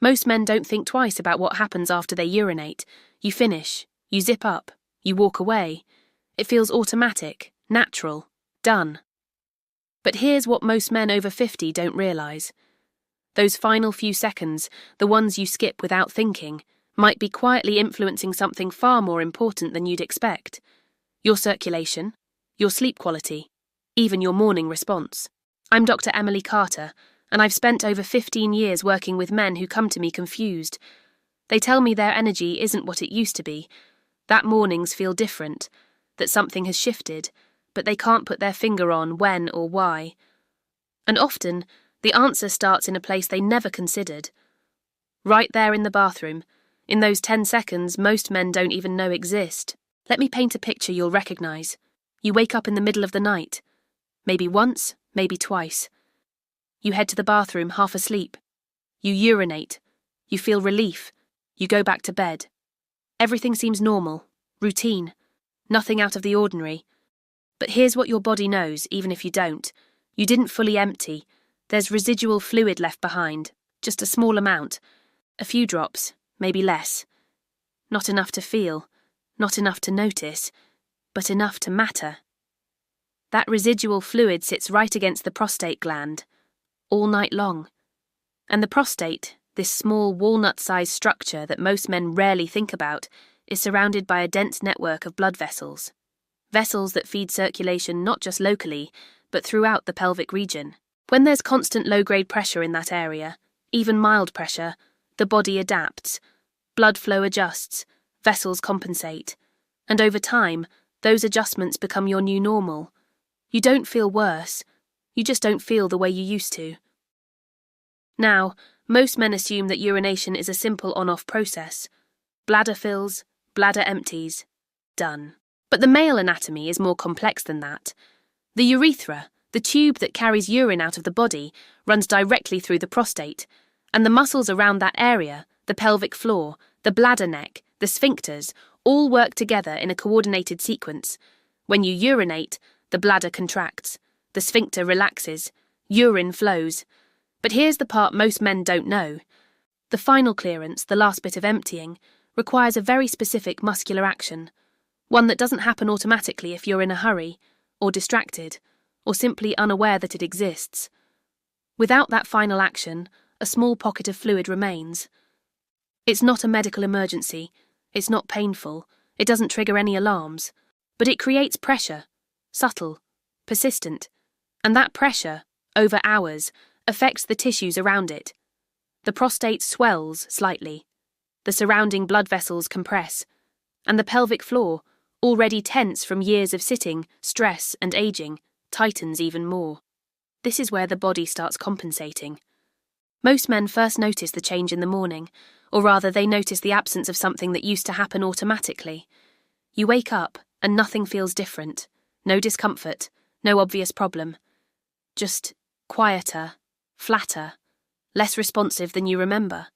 Most men don't think twice about what happens after they urinate. You finish, you zip up, you walk away. It feels automatic, natural, done. But here's what most men over 50 don't realise. Those final few seconds, the ones you skip without thinking, might be quietly influencing something far more important than you'd expect. Your circulation, your sleep quality, even your morning response. I'm Dr. Emily Carter, and I've spent over 15 years working with men who come to me confused. They tell me their energy isn't what it used to be, that mornings feel different, that something has shifted, but they can't put their finger on when or why. And often, the answer starts in a place they never considered. Right there in the bathroom, in those 10 seconds most men don't even know exist. Let me paint a picture you'll recognise. You wake up in the middle of the night. Maybe once, maybe twice. You head to the bathroom half asleep. You urinate. You feel relief. You go back to bed. Everything seems normal, routine, nothing out of the ordinary. But here's what your body knows, even if you don't. You didn't fully empty. There's residual fluid left behind, just a small amount. A few drops, maybe less. Not enough to feel, not enough to notice, but enough to matter. That residual fluid sits right against the prostate gland, all night long. And the prostate, this small walnut-sized structure that most men rarely think about, is surrounded by a dense network of blood vessels. Vessels that feed circulation not just locally, but throughout the pelvic region. When there's constant low-grade pressure in that area, even mild pressure, the body adapts. Blood flow adjusts, vessels compensate. And over time, those adjustments become your new normal. You don't feel worse. You just don't feel the way you used to. Now, most men assume that urination is a simple on-off process. Bladder fills, bladder empties. Done. But the male anatomy is more complex than that. The urethra, the tube that carries urine out of the body, runs directly through the prostate, and the muscles around that area, the pelvic floor, the bladder neck, the sphincters, all work together in a coordinated sequence. When you urinate, the bladder contracts, the sphincter relaxes, urine flows. But here's the part most men don't know. The final clearance, the last bit of emptying, requires a very specific muscular action, one that doesn't happen automatically if you're in a hurry, or distracted, or simply unaware that it exists. Without that final action, a small pocket of fluid remains. It's not a medical emergency, it's not painful, it doesn't trigger any alarms, but it creates pressure, subtle, persistent, and that pressure, over hours, affects the tissues around it. The prostate swells slightly, the surrounding blood vessels compress, and the pelvic floor, already tense from years of sitting, stress, and aging, tightens even more. This is where the body starts compensating. Most men first notice the change in the morning, or rather they notice the absence of something that used to happen automatically. You wake up, and nothing feels different. No discomfort, no obvious problem. Just quieter, flatter, less responsive than you remember.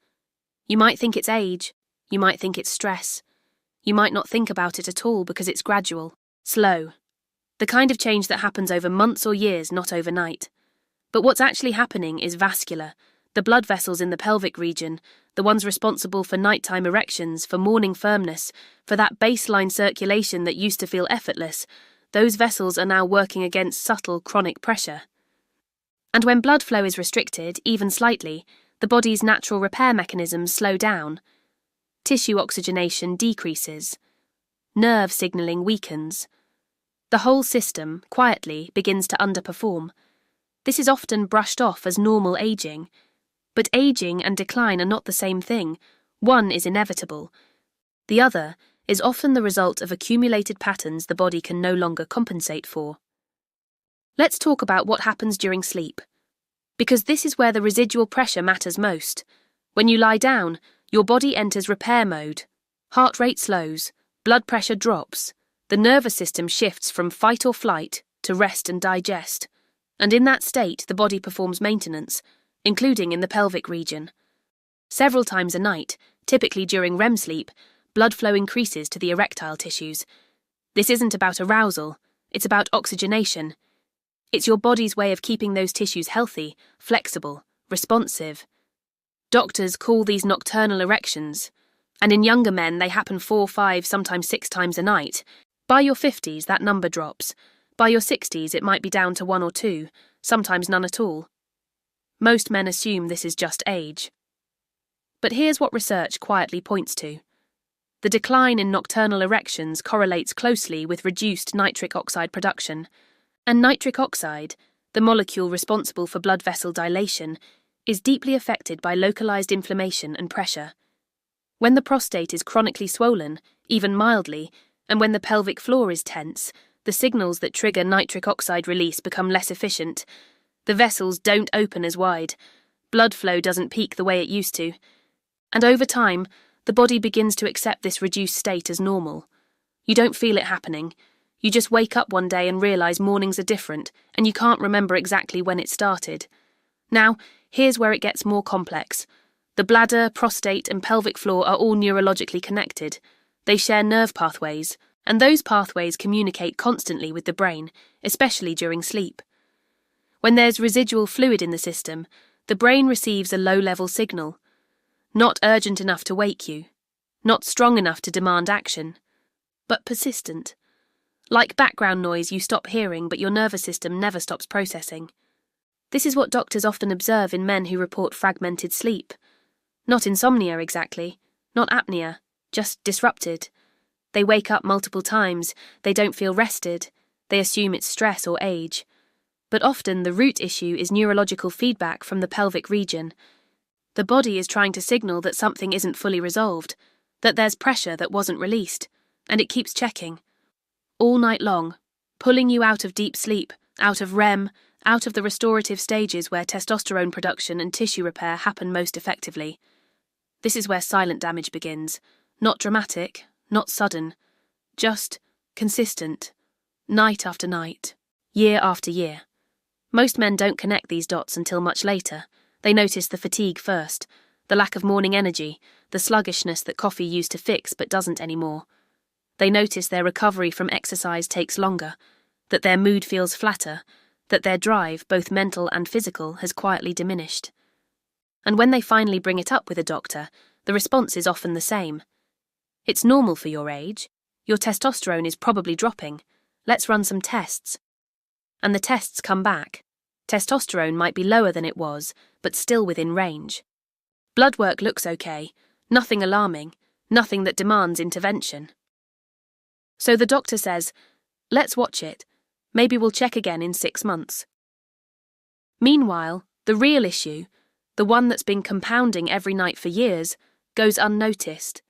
You might think it's age, you might think it's stress. You might not think about it at all because it's gradual, slow. The kind of change that happens over months or years, not overnight. But what's actually happening is vascular. The blood vessels in the pelvic region, the ones responsible for nighttime erections, for morning firmness, for that baseline circulation that used to feel effortless, those vessels are now working against subtle chronic pressure. And when blood flow is restricted, even slightly, the body's natural repair mechanisms slow down. Tissue oxygenation decreases. Nerve signalling weakens. The whole system, quietly, begins to underperform. This is often brushed off as normal aging. But aging and decline are not the same thing. One is inevitable. The other is often the result of accumulated patterns the body can no longer compensate for. Let's talk about what happens during sleep. Because this is where the residual pressure matters most. When you lie down, your body enters repair mode. Heart rate slows, blood pressure drops, the nervous system shifts from fight or flight to rest and digest. And in that state, the body performs maintenance, including in the pelvic region. Several times a night, typically during REM sleep, blood flow increases to the erectile tissues. This isn't about arousal, it's about oxygenation. It's your body's way of keeping those tissues healthy, flexible, responsive. Doctors call these nocturnal erections, and in younger men they happen 4, 5, sometimes 6 times a night. By your 50s, that number drops. By your 60s, it might be down to 1 or 2, sometimes none at all. Most men assume this is just age. But here's what research quietly points to. The decline in nocturnal erections correlates closely with reduced nitric oxide production. And nitric oxide, the molecule responsible for blood vessel dilation, is deeply affected by localized inflammation and pressure. When the prostate is chronically swollen, even mildly, and when the pelvic floor is tense, the signals that trigger nitric oxide release become less efficient. The vessels don't open as wide. Blood flow doesn't peak the way it used to. And over time, the body begins to accept this reduced state as normal. You don't feel it happening. You just wake up one day and realize mornings are different, and you can't remember exactly when it started. Now, here's where it gets more complex. The bladder, prostate, and pelvic floor are all neurologically connected. They share nerve pathways, and those pathways communicate constantly with the brain, especially during sleep. When there's residual fluid in the system, the brain receives a low-level signal. Not urgent enough to wake you, not strong enough to demand action, but persistent. Like background noise you stop hearing but your nervous system never stops processing. This is what doctors often observe in men who report fragmented sleep. Not insomnia exactly, not apnea, just disrupted. They wake up multiple times, they don't feel rested, they assume it's stress or age. But often the root issue is neurological feedback from the pelvic region. The body is trying to signal that something isn't fully resolved, that there's pressure that wasn't released, and it keeps checking. All night long, pulling you out of deep sleep, out of REM, out of the restorative stages where testosterone production and tissue repair happen most effectively. This is where silent damage begins. Not dramatic, not sudden, just consistent, night after night, year after year. Most men don't connect these dots until much later. They notice the fatigue first, the lack of morning energy, the sluggishness that coffee used to fix but doesn't anymore. They notice their recovery from exercise takes longer, that their mood feels flatter, that their drive, both mental and physical, has quietly diminished. And when they finally bring it up with a doctor, the response is often the same. It's normal for your age. Your testosterone is probably dropping. Let's run some tests. And the tests come back. Testosterone might be lower than it was, but still within range. Blood work looks okay, nothing alarming, nothing that demands intervention. So the doctor says, let's watch it. Maybe we'll check again in 6 months. Meanwhile, the real issue, the one that's been compounding every night for years, goes unnoticed.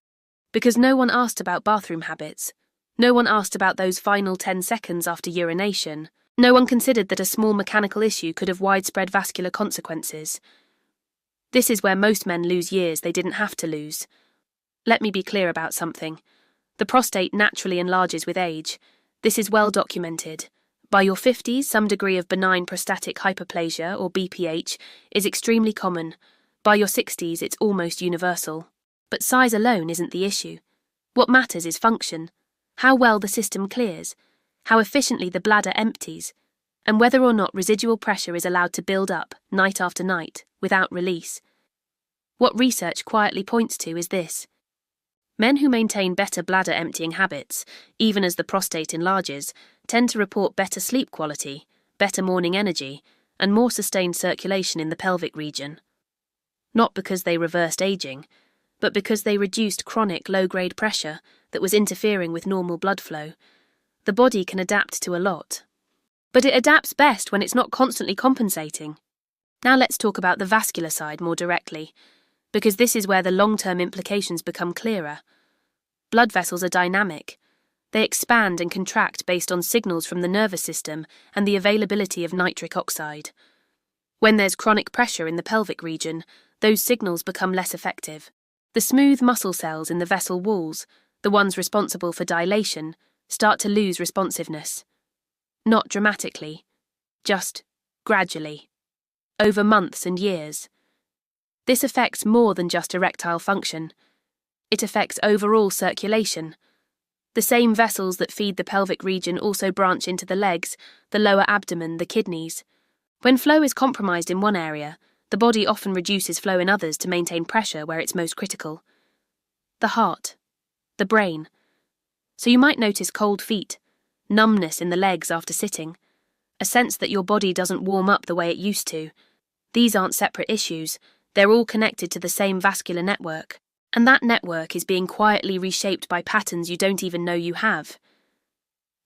Because no one asked about bathroom habits. No one asked about those final 10 seconds after urination. No one considered that a small mechanical issue could have widespread vascular consequences. This is where most men lose years they didn't have to lose. Let me be clear about something. The prostate naturally enlarges with age. This is well documented. By your 50s, some degree of benign prostatic hyperplasia, or BPH, is extremely common. By your 60s, it's almost universal. But size alone isn't the issue. What matters is function. How well the system clears. How efficiently the bladder empties, and whether or not residual pressure is allowed to build up, night after night, without release. What research quietly points to is this. Men who maintain better bladder emptying habits, even as the prostate enlarges, tend to report better sleep quality, better morning energy, and more sustained circulation in the pelvic region. Not because they reversed aging, but because they reduced chronic low-grade pressure that was interfering with normal blood flow. The body can adapt to a lot. But it adapts best when it's not constantly compensating. Now let's talk about the vascular side more directly, because this is where the long-term implications become clearer. Blood vessels are dynamic. They expand and contract based on signals from the nervous system and the availability of nitric oxide. When there's chronic pressure in the pelvic region, those signals become less effective. The smooth muscle cells in the vessel walls, the ones responsible for dilation, start to lose responsiveness. Not dramatically, just gradually, over months and years. This affects more than just erectile function. It affects overall circulation. The same vessels that feed the pelvic region also branch into the legs, the lower abdomen, the kidneys. When flow is compromised in one area, The body often reduces flow in others to maintain pressure where it's most critical. The heart. The brain. So you might notice cold feet, numbness in the legs after sitting, a sense that your body doesn't warm up the way it used to. These aren't separate issues, they're all connected to the same vascular network, and that network is being quietly reshaped by patterns you don't even know you have.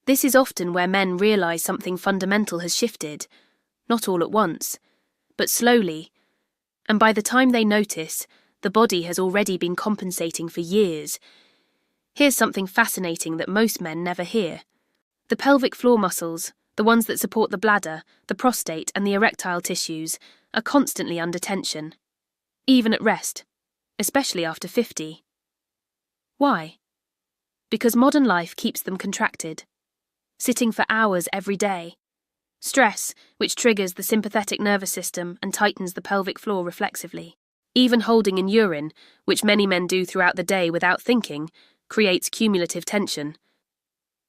This is often where men realize something fundamental has shifted, not all at once, but slowly, and by the time they notice, the body has already been compensating for years. Here's something fascinating that most men never hear. The pelvic floor muscles, the ones that support the bladder, the prostate, and the erectile tissues, are constantly under tension, even at rest, especially after 50. Why? Because modern life keeps them contracted, sitting for hours every day. Stress, which triggers the sympathetic nervous system and tightens the pelvic floor reflexively. Even holding in urine, which many men do throughout the day without thinking, creates cumulative tension.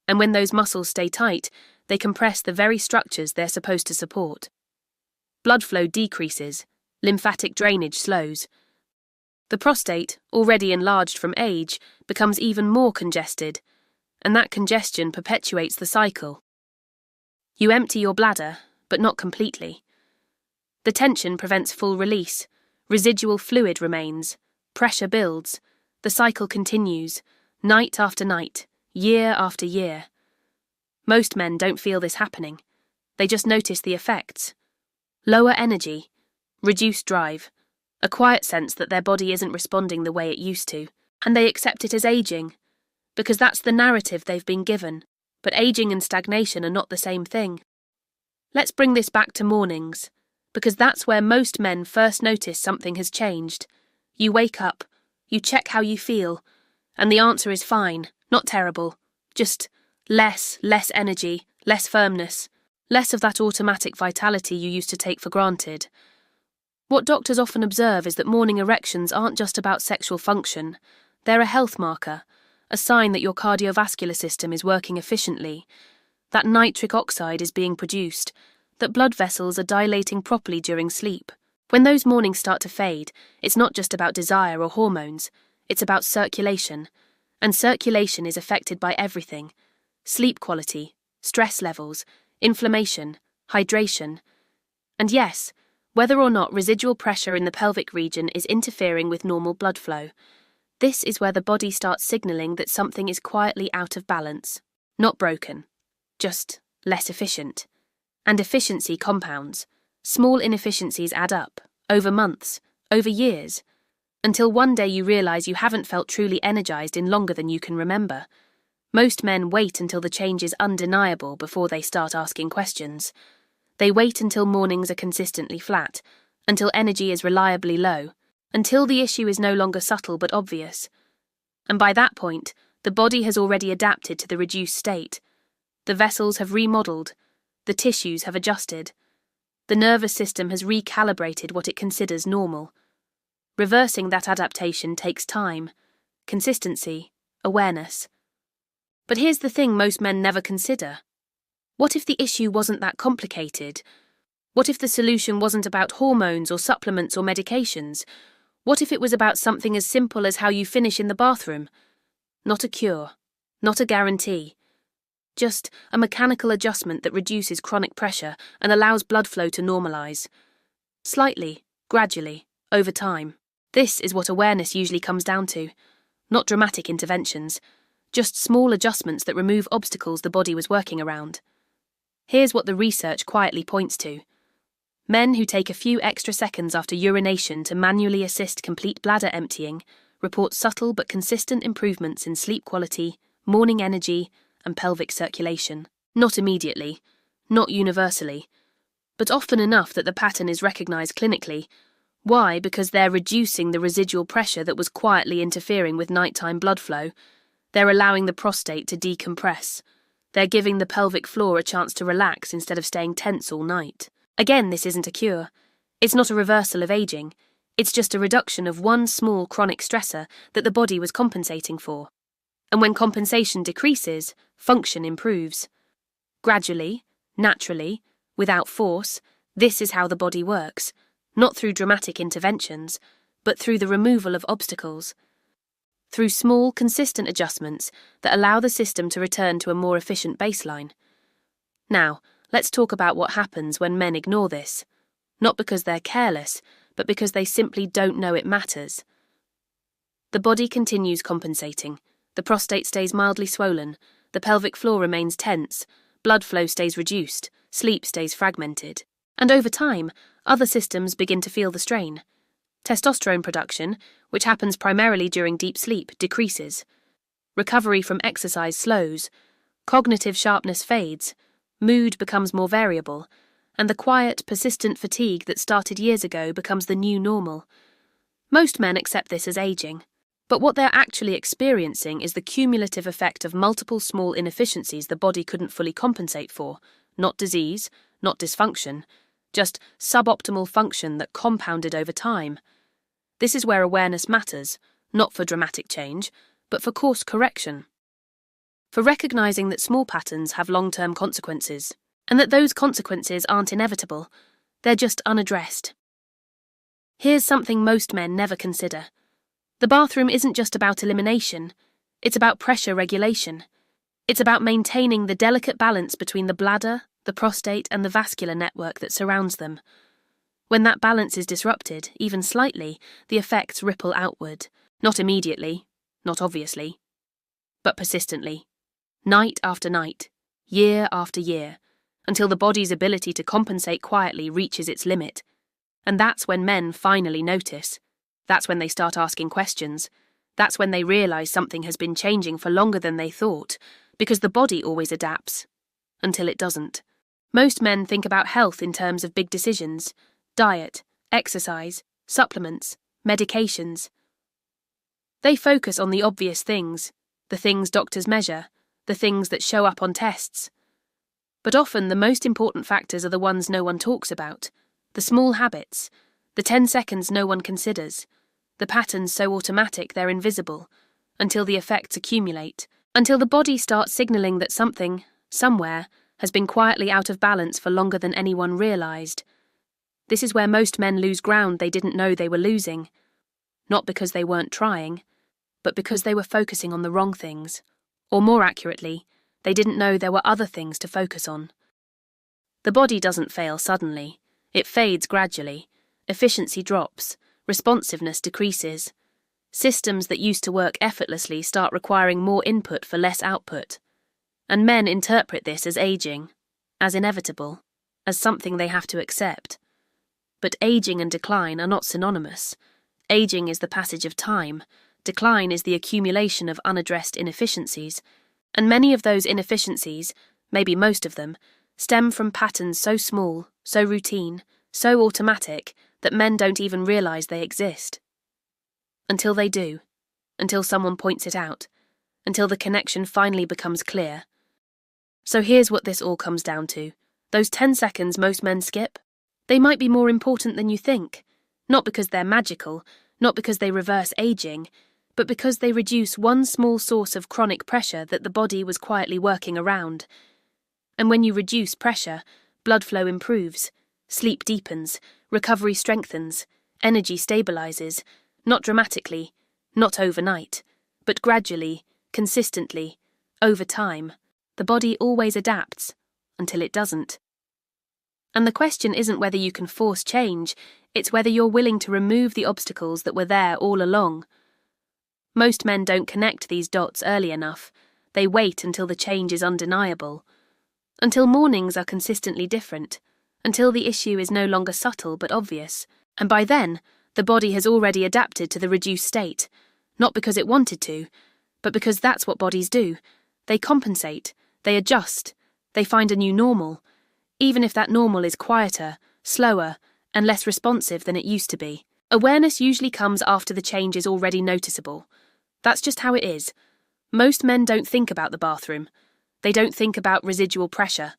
And when those muscles stay tight, they compress the very structures they're supposed to support. Blood flow decreases, lymphatic drainage slows. The prostate, already enlarged from age, becomes even more congested, and that congestion perpetuates the cycle. You empty your bladder, but not completely. The tension prevents full release, residual fluid remains, pressure builds, the cycle continues, night after night, year after year. Most men don't feel this happening. They just notice the effects. Lower energy, reduced drive, a quiet sense that their body isn't responding the way it used to, and they accept it as aging, because that's the narrative they've been given. But aging and stagnation are not the same thing. Let's bring this back to mornings, because that's where most men first notice something has changed. You wake up, you check how you feel, and the answer is fine, not terrible, just less energy, less firmness, less of that automatic vitality you used to take for granted. What doctors often observe is that morning erections aren't just about sexual function. They're a health marker, a sign that your cardiovascular system is working efficiently, that nitric oxide is being produced, that blood vessels are dilating properly during sleep. When those mornings start to fade, it's not just about desire or hormones, it's about circulation. And circulation is affected by everything: sleep quality, stress levels, inflammation, hydration. And yes, whether or not residual pressure in the pelvic region is interfering with normal blood flow, this is where the body starts signaling that something is quietly out of balance. Not broken, just less efficient. And efficiency compounds. Small inefficiencies add up, over months, over years, until one day you realize you haven't felt truly energized in longer than you can remember. Most men wait until the change is undeniable before they start asking questions. They wait until mornings are consistently flat, until energy is reliably low, until the issue is no longer subtle but obvious. And by that point, the body has already adapted to the reduced state. The vessels have remodeled, the tissues have adjusted, the nervous system has recalibrated what it considers normal. Reversing that adaptation takes time, consistency, awareness. But here's the thing most men never consider. What if the issue wasn't that complicated? What if the solution wasn't about hormones or supplements or medications? What if it was about something as simple as how you finish in the bathroom? Not a cure, not a guarantee. Just a mechanical adjustment that reduces chronic pressure and allows blood flow to normalize. Slightly, gradually, over time. This is what awareness usually comes down to. Not dramatic interventions, just small adjustments that remove obstacles the body was working around. Here's what the research quietly points to. Men who take a few extra seconds after urination to manually assist complete bladder emptying report subtle but consistent improvements in sleep quality, morning energy, and pelvic circulation. Not immediately, not universally, but often enough that the pattern is recognized clinically. Why? Because they're reducing the residual pressure that was quietly interfering with nighttime blood flow. They're allowing the prostate to decompress. They're giving the pelvic floor a chance to relax instead of staying tense all night. Again, this isn't a cure. It's not a reversal of aging. It's just a reduction of one small chronic stressor that the body was compensating for. And when compensation decreases, function improves. Gradually, naturally, without force, this is how the body works. not through dramatic interventions, but through the removal of obstacles, through small, consistent adjustments that allow the system to return to a more efficient baseline. Now, let's talk about what happens when men ignore this, not because they're careless, but because they simply don't know it matters. The body continues compensating. The prostate stays mildly swollen, the pelvic floor remains tense, blood flow stays reduced, sleep stays fragmented. And over time, other systems begin to feel the strain. Testosterone production, which happens primarily during deep sleep, decreases. Recovery from exercise slows. Cognitive sharpness fades. Mood becomes more variable. And the quiet, persistent fatigue that started years ago becomes the new normal. Most men accept this as aging. But what they're actually experiencing is the cumulative effect of multiple small inefficiencies the body couldn't fully compensate for. Not disease, not dysfunction, just suboptimal function that compounded over time. This is where awareness matters, not for dramatic change, but for course correction. For recognizing that small patterns have long-term consequences, and that those consequences aren't inevitable, they're just unaddressed. Here's something most men never consider. The bathroom isn't just about elimination, it's about pressure regulation. It's about maintaining the delicate balance between the bladder, the prostate, and the vascular network that surrounds them. When that balance is disrupted, even slightly, the effects ripple outward, not immediately, not obviously, but persistently, night after night, year after year, until the body's ability to compensate quietly reaches its limit. And that's when men finally notice. That's when they start asking questions. That's when they realize something has been changing for longer than they thought, because the body always adapts, until it doesn't. Most men think about health in terms of big decisions: diet, exercise, supplements, medications. They focus on the obvious things, the things doctors measure, the things that show up on tests. But often the most important factors are the ones no one talks about, the small habits, the 10 seconds no one considers, the patterns so automatic they're invisible, until the effects accumulate, until the body starts signaling that something, somewhere, has been quietly out of balance for longer than anyone realized. This is where most men lose ground they didn't know they were losing, not because they weren't trying, but because they were focusing on the wrong things, or more accurately, they didn't know there were other things to focus on. The body doesn't fail suddenly, it fades gradually, efficiency drops, responsiveness decreases. Systems that used to work effortlessly start requiring more input for less output. And men interpret this as aging, as inevitable, as something they have to accept. But aging and decline are not synonymous. Aging is the passage of time, decline is the accumulation of unaddressed inefficiencies, and many of those inefficiencies, maybe most of them, stem from patterns so small, so routine, so automatic, that men don't even realize they exist. Until they do, until someone points it out, until the connection finally becomes clear. So here's what this all comes down to. Those 10 seconds most men skip, they might be more important than you think, not because they're magical, not because they reverse aging, but because they reduce one small source of chronic pressure that the body was quietly working around. And when you reduce pressure, blood flow improves, sleep deepens, recovery strengthens, energy stabilizes, not dramatically, not overnight, but gradually, consistently, over time. The body always adapts, until it doesn't. And the question isn't whether you can force change, it's whether you're willing to remove the obstacles that were there all along. Most men don't connect these dots early enough. They wait until the change is undeniable. Until mornings are consistently different. Until the issue is no longer subtle but obvious. And by then, the body has already adapted to the reduced state. Not because it wanted to, but because that's what bodies do. They compensate, they adjust, they find a new normal, even if that normal is quieter, slower, and less responsive than it used to be. Awareness usually comes after the change is already noticeable. That's just how it is. Most men don't think about the bathroom. They don't think about residual pressure.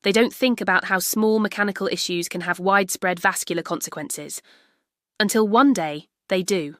They don't think about how small mechanical issues can have widespread vascular consequences. Until one day, they do.